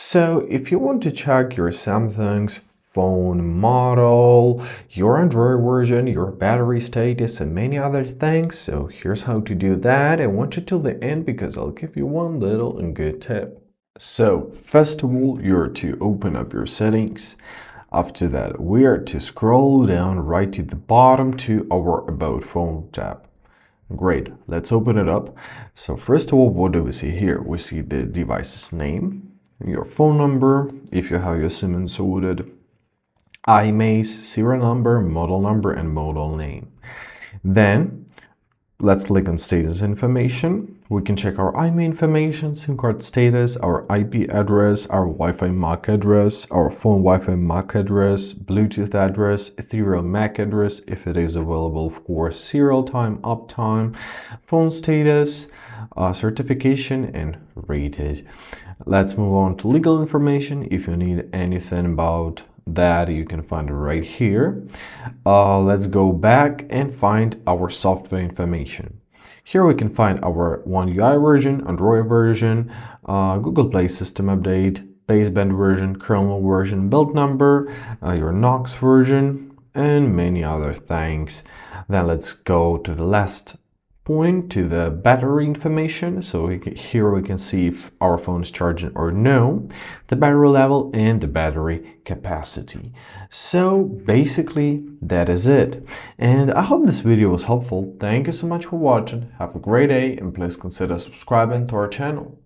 So if you want to check your Samsung's phone model, your Android version, your battery status, and many other things, so here's how to do that. And watch it till the end because I'll give you one little and good tip. So first of all, you're to open up your settings. After that, we are to scroll down right to the bottom to our About Phone tab. Great, let's open it up. So first of all, what do we see here? We see the device's name, your phone number, if you have your SIM inserted, IMEI, serial number, and model name. Then let's click on status information. We can check our IMEI information, SIM card status, our IP address, our Wi-Fi MAC address, our phone Wi-Fi MAC address, Bluetooth address, ethereal MAC address, if it is available, of course, serial time, uptime, phone status, certification, and rated. Let's move on to legal information. If you need anything about that, you can find it right here. Let's go back and find our software information. Here we can find our One UI version, Android version, Google Play system update, baseband version, kernel version, build number, your Knox version, and many other things. Then let's go to the last point, to the battery information. So here we can see if our phone is charging or no, the battery level and the battery capacity. So basically that is it. And I hope this video was helpful. Thank you so much for watching. Have a great day and please consider subscribing to our channel.